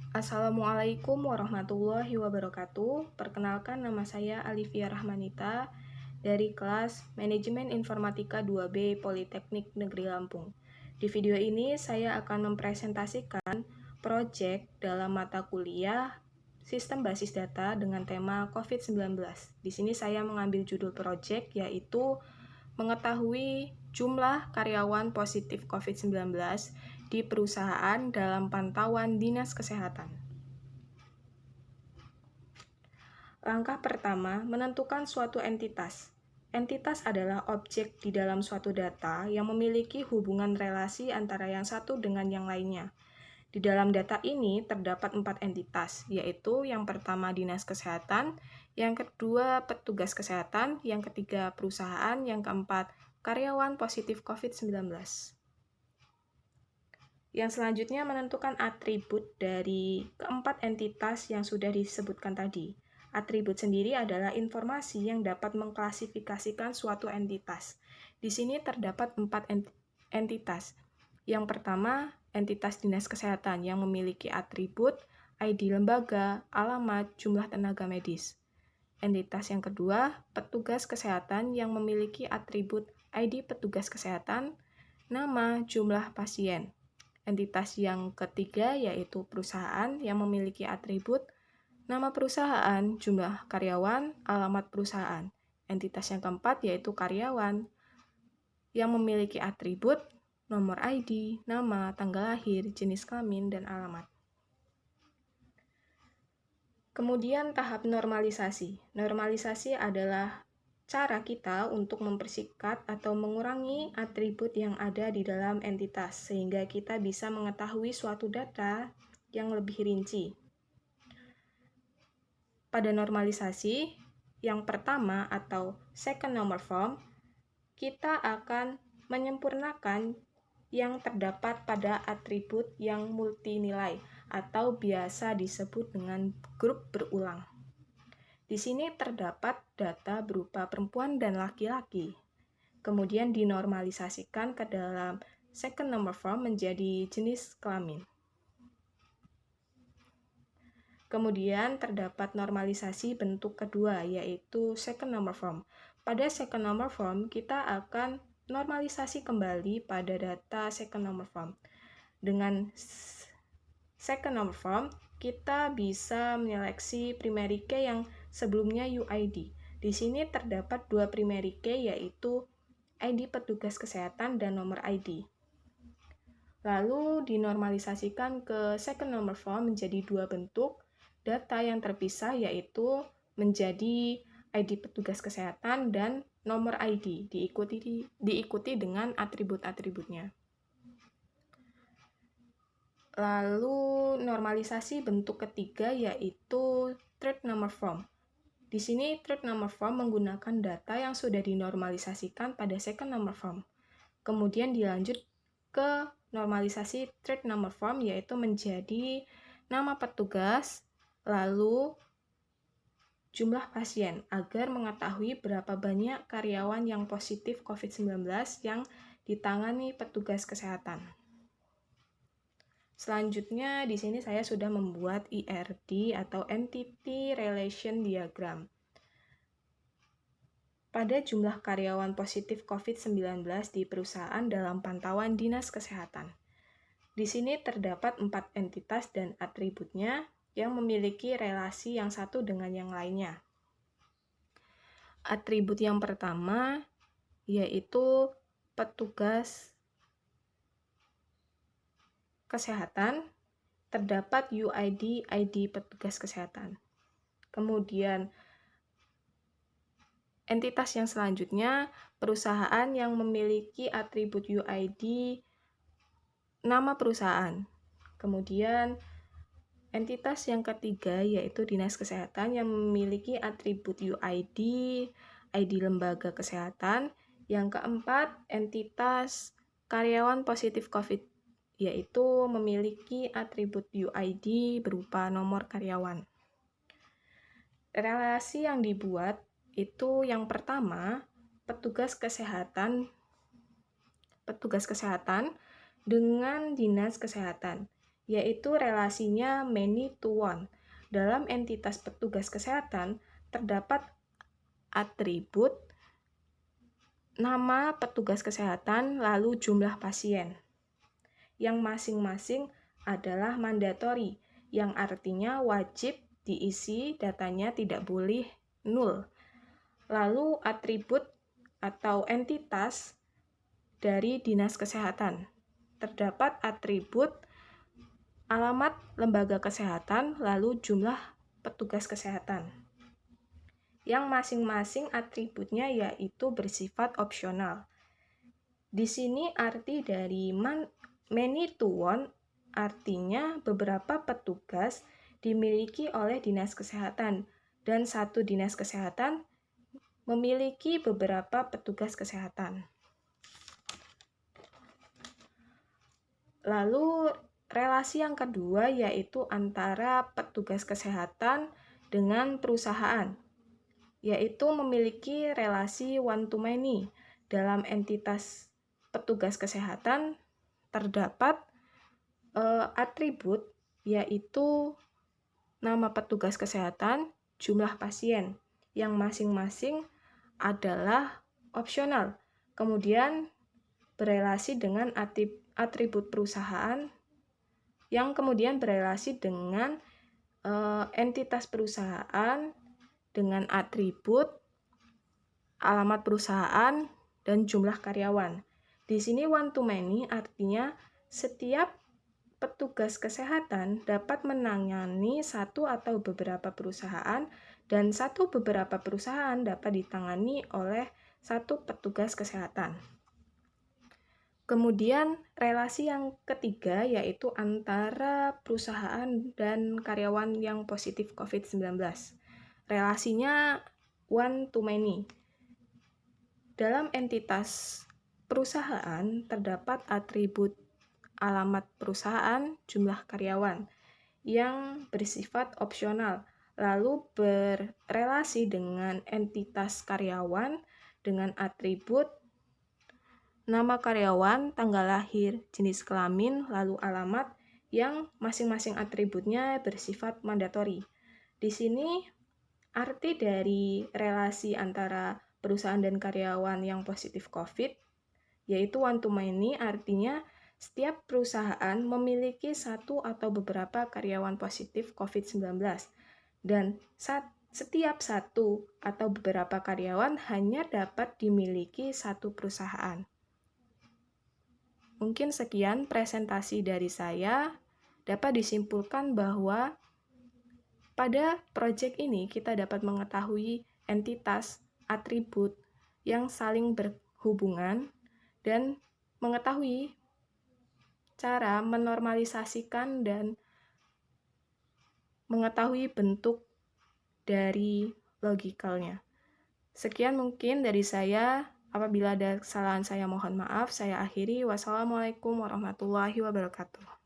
Assalamualaikum warahmatullahi wabarakatuh. Perkenalkan, nama saya Alivia Rahmanita dari kelas Manajemen Informatika 2B Politeknik Negeri Lampung. Di video ini saya akan mempresentasikan proyek dalam mata kuliah Sistem Basis Data dengan tema COVID-19. Di sini saya mengambil judul proyek yaitu mengetahui jumlah karyawan positif COVID-19 di perusahaan dalam pantauan Dinas Kesehatan. Langkah pertama, menentukan suatu entitas. Entitas adalah objek di dalam suatu data yang memiliki hubungan relasi antara yang satu dengan yang lainnya. Di dalam data ini terdapat 4 entitas, yaitu yang pertama Dinas Kesehatan, yang kedua petugas kesehatan, yang ketiga perusahaan, yang keempat karyawan positif COVID-19. Yang selanjutnya menentukan atribut dari keempat entitas yang sudah disebutkan tadi. Atribut sendiri adalah informasi yang dapat mengklasifikasikan suatu entitas. Di sini terdapat 4 entitas. Yang pertama, entitas Dinas Kesehatan yang memiliki atribut ID lembaga, alamat, jumlah tenaga medis. Entitas yang kedua, petugas kesehatan yang memiliki atribut ID petugas kesehatan, nama, jumlah pasien. Entitas yang ketiga yaitu perusahaan yang memiliki atribut nama perusahaan, jumlah karyawan, alamat perusahaan. Entitas yang keempat yaitu karyawan yang memiliki atribut nomor ID, nama, tanggal lahir, jenis kelamin, dan alamat. Kemudian tahap normalisasi. Normalisasi adalah cara kita untuk mempersingkat atau mengurangi atribut yang ada di dalam entitas, sehingga kita bisa mengetahui suatu data yang lebih rinci. Pada normalisasi, yang pertama atau second normal form, kita akan menyempurnakan yang terdapat pada atribut yang multinilai atau biasa disebut dengan grup berulang. Di sini terdapat data berupa perempuan dan laki-laki. Kemudian dinormalisasikan ke dalam second normal form menjadi jenis kelamin. Kemudian terdapat normalisasi bentuk kedua yaitu second normal form. Pada second normal form kita akan normalisasi kembali pada data second normal form. Dengan second normal form, kita bisa menyeleksi primary key yang sebelumnya UID. Di sini terdapat 2 primary key yaitu ID petugas kesehatan dan nomor ID. Lalu dinormalisasikan ke second normal form menjadi 2 bentuk data yang terpisah yaitu menjadi ID petugas kesehatan dan nomor ID, diikuti dengan atribut-atributnya. Lalu normalisasi bentuk ketiga yaitu third normal form. Di sini third normal form menggunakan data yang sudah dinormalisasikan pada second normal form. Kemudian dilanjut ke normalisasi third normal form yaitu menjadi nama petugas, lalu jumlah pasien agar mengetahui berapa banyak karyawan yang positif COVID-19 yang ditangani petugas kesehatan. Selanjutnya di sini saya sudah membuat ERD atau Entity Relation Diagram. Pada jumlah karyawan positif COVID-19 di perusahaan dalam pantauan Dinas Kesehatan. Di sini terdapat 4 entitas dan atributnya yang memiliki relasi yang satu dengan yang lainnya. Atribut yang pertama yaitu petugas kesehatan, terdapat UID, ID petugas kesehatan. Kemudian entitas yang selanjutnya, perusahaan yang memiliki atribut UID, nama perusahaan. Kemudian entitas yang ketiga yaitu Dinas Kesehatan yang memiliki atribut UID, ID lembaga kesehatan. Yang keempat, entitas karyawan positif COVID, yaitu memiliki atribut UID berupa nomor karyawan. Relasi yang dibuat itu yang pertama, petugas kesehatan dengan Dinas Kesehatan. yaitu relasinya many to one. Dalam entitas petugas kesehatan, terdapat atribut nama petugas kesehatan lalu jumlah pasien, yang masing-masing adalah mandatori, yang artinya wajib diisi, datanya tidak boleh nol. Lalu atribut atau entitas dari dinas kesehatan. Terdapat atribut alamat lembaga kesehatan, lalu jumlah petugas kesehatan, yang masing-masing atributnya yaitu bersifat opsional. Di sini arti dari many to one artinya beberapa petugas dimiliki oleh dinas kesehatan, dan satu dinas kesehatan memiliki beberapa petugas kesehatan. Lalu relasi yang kedua yaitu antara petugas kesehatan dengan perusahaan, yaitu memiliki relasi one to many. Dalam entitas petugas kesehatan terdapat atribut yaitu nama petugas kesehatan, jumlah pasien, yang masing-masing adalah opsional. Kemudian berelasi dengan atribut perusahaan, yang kemudian berelasi dengan entitas perusahaan dengan atribut alamat perusahaan dan jumlah karyawan. Di sini one to many artinya setiap petugas kesehatan dapat menangani satu atau beberapa perusahaan, dan satu beberapa perusahaan dapat ditangani oleh satu petugas kesehatan. Kemudian relasi yang ketiga yaitu antara perusahaan dan karyawan yang positif COVID-19. Relasinya one to many. Dalam entitas perusahaan terdapat atribut alamat perusahaan, jumlah karyawan, yang bersifat opsional, lalu berrelasi dengan entitas karyawan dengan atribut nama karyawan, tanggal lahir, jenis kelamin, lalu alamat, yang masing-masing atributnya bersifat mandatori. Di sini arti dari relasi antara perusahaan dan karyawan yang positif COVID, yaitu one to many, artinya setiap perusahaan memiliki satu atau beberapa karyawan positif COVID-19, dan setiap satu atau beberapa karyawan hanya dapat dimiliki satu perusahaan. Mungkin sekian presentasi dari saya. Dapat disimpulkan bahwa pada proyek ini kita dapat mengetahui entitas, atribut yang saling berhubungan, dan mengetahui cara menormalisasikan dan mengetahui bentuk dari logikalnya. Sekian mungkin dari saya. Apabila ada kesalahan saya mohon maaf. Saya akhiri. Wassalamualaikum warahmatullahi wabarakatuh.